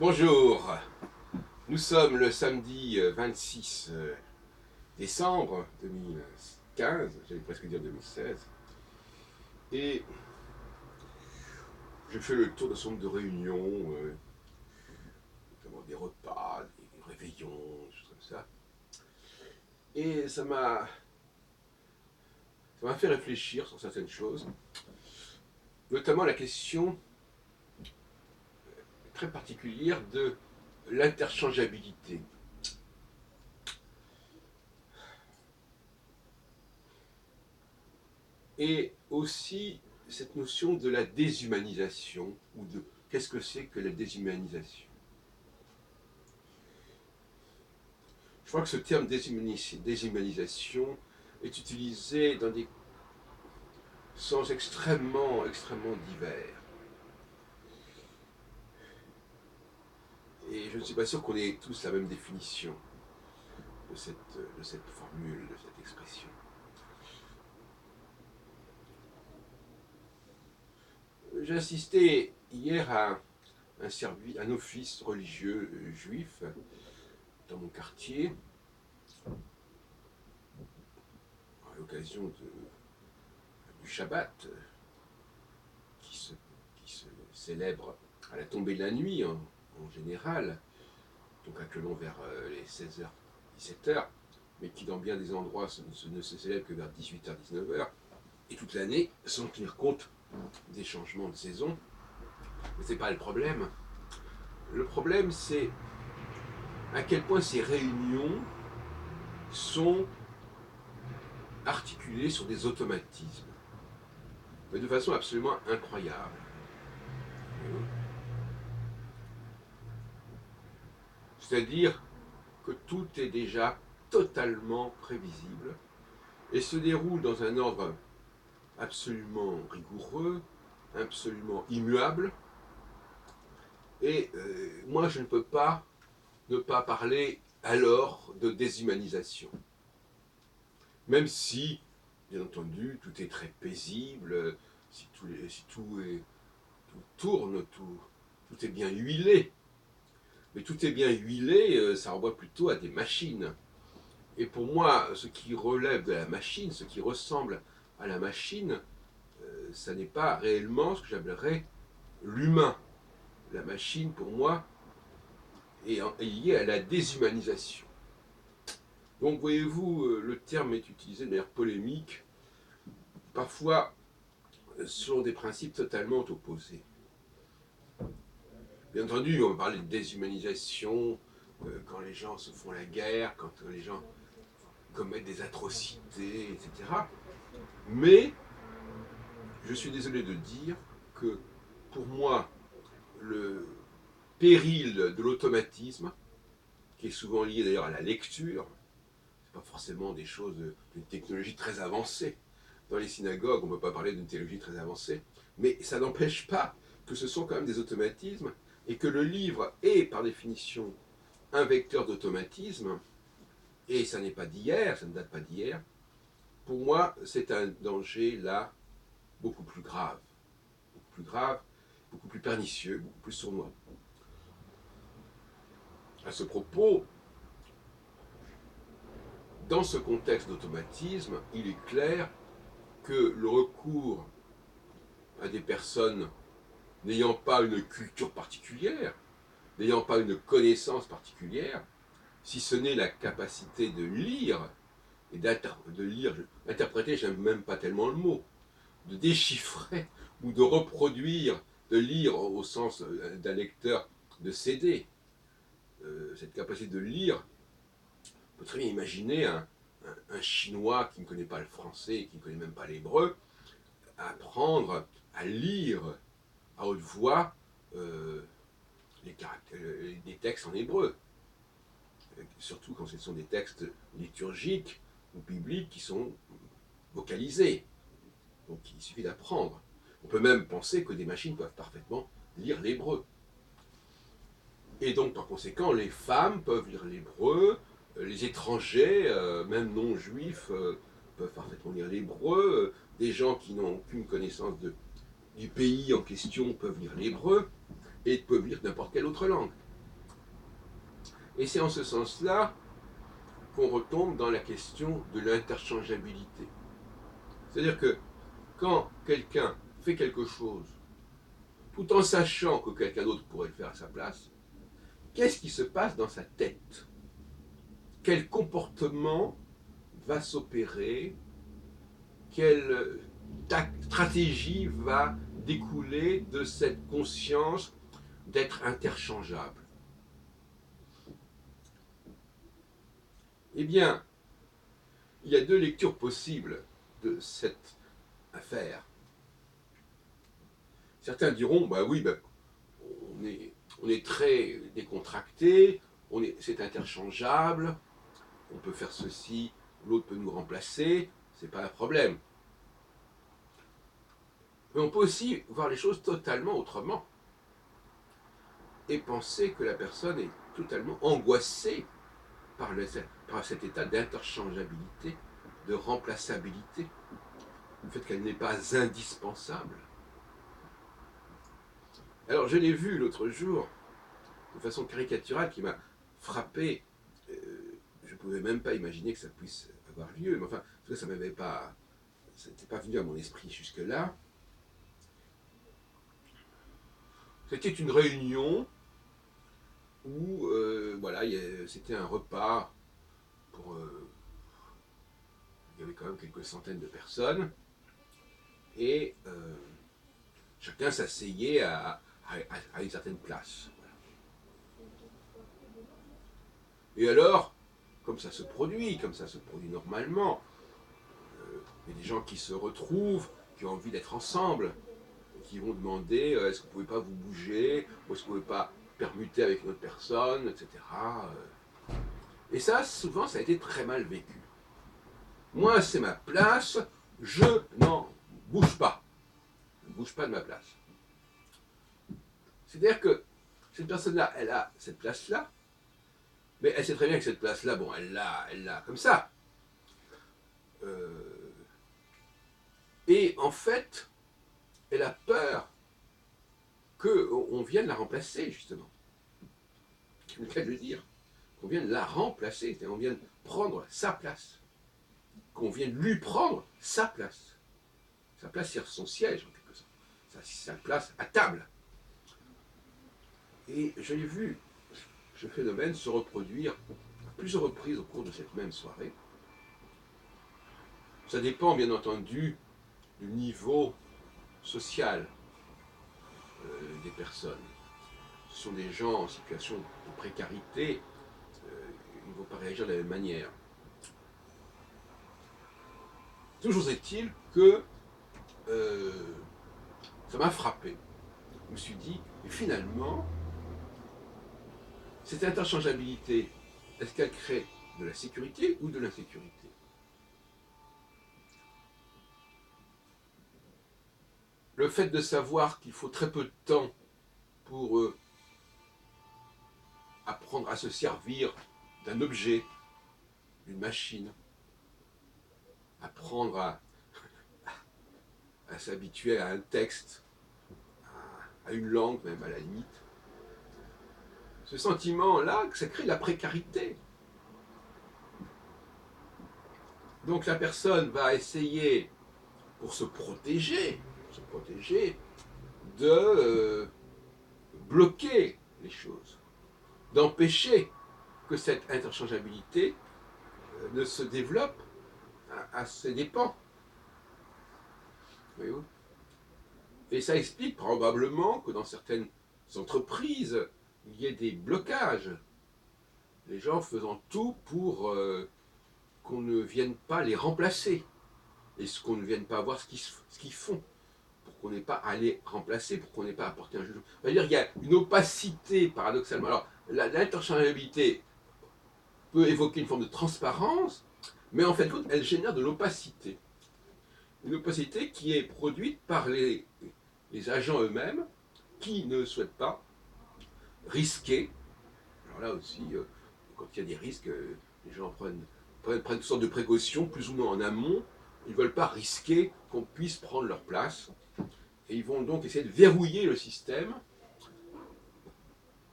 Bonjour, nous sommes le samedi 26 décembre 2015, j'allais presque dire 2016, et je fais le tour d'un certain nombre de réunions, notamment des repas, des réveillons, des choses comme ça, et ça m'a fait réfléchir sur certaines choses, notamment la question très particulière de l'interchangeabilité. Et aussi cette notion de la déshumanisation, ou de qu'est-ce que c'est que la déshumanisation. Je crois que ce terme déshumanisation est utilisé dans des sens extrêmement divers. Et je ne suis pas sûr qu'on ait tous la même définition de cette formule, de cette expression. J'ai assisté hier à un office religieux juif dans mon quartier, à l'occasion du Shabbat, qui se célèbre à la tombée de la nuit en général, donc actuellement vers les 16h, 17h, mais qui dans bien des endroits ne se célèbre que vers 18h, 19h, et toute l'année, sans tenir compte des changements de saison. Mais ce n'est pas le problème. Le problème, c'est à quel point ces réunions sont articulées sur des automatismes, mais de façon absolument incroyable. C'est-à-dire que tout est déjà totalement prévisible et se déroule dans un ordre absolument rigoureux, absolument immuable. Et moi, je ne peux pas ne pas parler alors de déshumanisation. Même si, bien entendu, tout est très paisible, si tout tourne, tout est bien huilé. Mais tout est bien huilé, ça renvoie plutôt à des machines. Et pour moi, ce qui relève de la machine, ce qui ressemble à la machine, ça n'est pas réellement ce que j'appellerais l'humain. La machine, pour moi, est liée à la déshumanisation. Donc, voyez-vous, le terme est utilisé de manière polémique, parfois selon des principes totalement opposés. Bien entendu, on va parler de déshumanisation quand les gens se font la guerre, quand les gens commettent des atrocités, etc. Mais je suis désolé de dire que pour moi, le péril de l'automatisme, qui est souvent lié d'ailleurs à la lecture, c'est pas forcément des choses d'une technologie très avancée. Dans les synagogues, on ne peut pas parler d'une technologie très avancée, mais ça n'empêche pas que ce sont quand même des automatismes et que le livre est par définition un vecteur d'automatisme, et ça n'est pas d'hier, ça ne date pas d'hier. Pour moi, c'est un danger là beaucoup plus grave, beaucoup plus pernicieux, beaucoup plus sournois. À ce propos, dans ce contexte d'automatisme, il est clair que le recours à des personnes n'ayant pas une culture particulière, n'ayant pas une connaissance particulière, si ce n'est la capacité de lire, et interpréter, j'aime même pas tellement le mot, de déchiffrer ou de reproduire, de lire au sens d'un lecteur de CD. Cette capacité de lire, on peut très bien imaginer un Chinois qui ne connaît pas le français, qui ne connaît même pas l'hébreu, apprendre à lire à haute voix des textes en hébreu. Surtout quand ce sont des textes liturgiques ou bibliques qui sont vocalisés. Donc il suffit d'apprendre. On peut même penser que des machines peuvent parfaitement lire l'hébreu. Et donc par conséquent, les femmes peuvent lire l'hébreu, les étrangers, même non juifs, peuvent parfaitement lire l'hébreu, des gens qui n'ont aucune connaissance du pays en question peuvent lire l'hébreu, et peuvent lire n'importe quelle autre langue. Et c'est en ce sens-là qu'on retombe dans la question de l'interchangeabilité. C'est-à-dire que quand quelqu'un fait quelque chose, tout en sachant que quelqu'un d'autre pourrait le faire à sa place, qu'est-ce qui se passe dans sa tête? Quel comportement va s'opérer? Quelle stratégie va découler de cette conscience d'être interchangeable? Eh bien, il y a deux lectures possibles de cette affaire. Certains diront, bah oui, bah, on est très décontracté, c'est interchangeable, on peut faire ceci, l'autre peut nous remplacer, c'est pas un problème. Mais on peut aussi voir les choses totalement autrement et penser que la personne est totalement angoissée par cet état d'interchangeabilité, de remplaçabilité, le fait qu'elle n'est pas indispensable. Alors je l'ai vu l'autre jour, de façon caricaturale, qui m'a frappé. Je ne pouvais même pas imaginer que ça puisse avoir lieu, mais enfin, ça n'était pas venu à mon esprit jusque-là. C'était une réunion où, voilà, c'était un repas pour... il y avait quand même quelques centaines de personnes, et chacun s'asseyait à une certaine place. Voilà. Et alors, comme ça se produit normalement, il y a des gens qui se retrouvent, qui ont envie d'être ensemble, et qui vont demander est-ce que vous ne pouvez pas vous bouger, ou est-ce que vous ne pouvez pas permuter avec une autre personne, etc. Et ça, souvent, ça a été très mal vécu. Moi, c'est ma place, je n'en bouge pas. Je ne bouge pas de ma place. C'est-à-dire que cette personne-là, elle a cette place-là, mais elle sait très bien que cette place-là, bon, elle l'a comme ça. Et en fait, elle a peur qu'on vienne la remplacer, justement. C'est le cas de le dire. Qu'on vienne la remplacer, qu'on vienne prendre sa place. Qu'on vienne lui prendre sa place. Sa place, c'est son siège, en quelque sorte. Sa place à table. Et je l'ai vu, ce phénomène se reproduire à plusieurs reprises au cours de cette même soirée. Ça dépend, bien entendu, du niveau social des personnes. Ce sont des gens en situation de précarité, ils ne vont pas réagir de la même manière. Toujours est-il que ça m'a frappé. Je me suis dit, et finalement, cette interchangeabilité, est-ce qu'elle crée de la sécurité ou de l'insécurité? Le fait de savoir qu'il faut très peu de temps pour apprendre à se servir d'un objet, d'une machine, apprendre à s'habituer à un texte, à une langue même à la limite. Ce sentiment-là, ça crée de la précarité. Donc la personne va essayer, pour se protéger de bloquer les choses, d'empêcher que cette interchangeabilité ne se développe à ses dépens. Voyez-vous? Et ça explique probablement que dans certaines entreprises, il y ait des blocages. Les gens faisant tout pour qu'on ne vienne pas les remplacer. Et qu'on ne vienne pas voir ce qu'ils font. Pour qu'on n'ait pas à les remplacer, pour qu'on n'ait pas à apporter un jugement. C'est-à-dire qu'il y a une opacité, paradoxalement. Alors, l'interchangeabilité peut évoquer une forme de transparence, mais en fait, elle génère de l'opacité. Une opacité qui est produite par les agents eux-mêmes qui ne souhaitent pas risquer. Alors là aussi, quand il y a des risques, les gens prennent toutes sortes de précautions, plus ou moins en amont. Ils ne veulent pas risquer qu'on puisse prendre leur place. Et ils vont donc essayer de verrouiller le système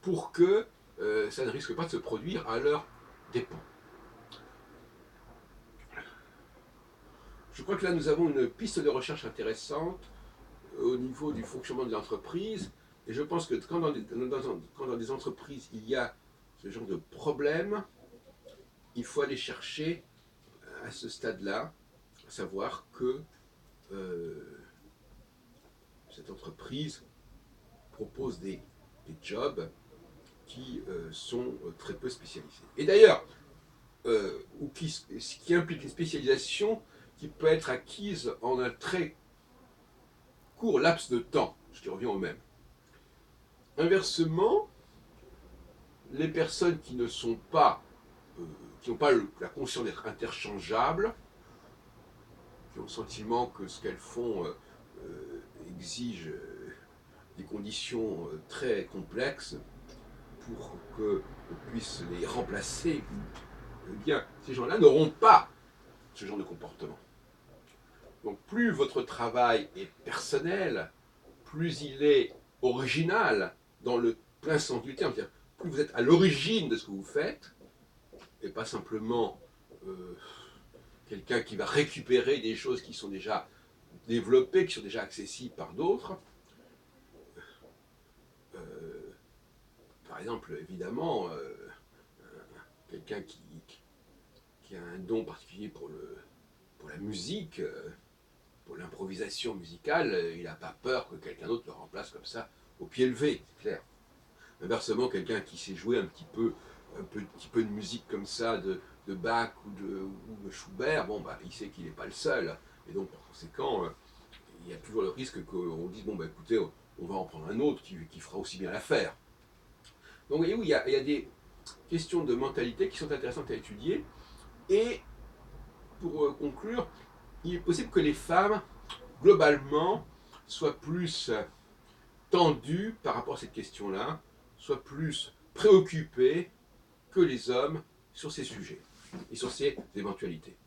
pour que ça ne risque pas de se produire à leur dépens. Je crois que là, nous avons une piste de recherche intéressante au niveau du fonctionnement de l'entreprise. Et je pense que quand dans des entreprises, il y a ce genre de problème, il faut aller chercher à ce stade-là, à savoir que cette entreprise propose des jobs qui sont très peu spécialisés. Et d'ailleurs, ce qui implique une spécialisation qui peut être acquise en un très court laps de temps, ce qui revient au même. Inversement, les personnes qui ne sont pas, qui n'ont pas la conscience d'être interchangeables, qui ont le sentiment que ce qu'elles font exige des conditions très complexes pour qu'on puisse les remplacer, eh bien, ces gens-là n'auront pas ce genre de comportement. Donc plus votre travail est personnel, plus il est original dans le plein sens du terme. C'est-à-dire, plus vous êtes à l'origine de ce que vous faites, et pas simplement quelqu'un qui va récupérer des choses qui sont déjà développées, qui sont déjà accessibles par d'autres. Par exemple, évidemment, quelqu'un qui a un don particulier pour la musique, pour l'improvisation musicale, il n'a pas peur que quelqu'un d'autre le remplace comme ça, au pied levé, c'est clair. Inversement, quelqu'un qui sait jouer un petit peu de musique comme ça, de Bach ou de Schubert, bon, bah, il sait qu'il n'est pas le seul. Et donc, par conséquent, il y a toujours le risque qu'on dise, bon, bah, écoutez, on va en prendre un autre qui fera aussi bien l'affaire. Donc, vous voyez où il y a des questions de mentalité qui sont intéressantes à étudier. Et, pour conclure, il est possible que les femmes, globalement, soient plus tendues par rapport à cette question-là, soient plus préoccupées que les hommes sur ces sujets et sur ces éventualités.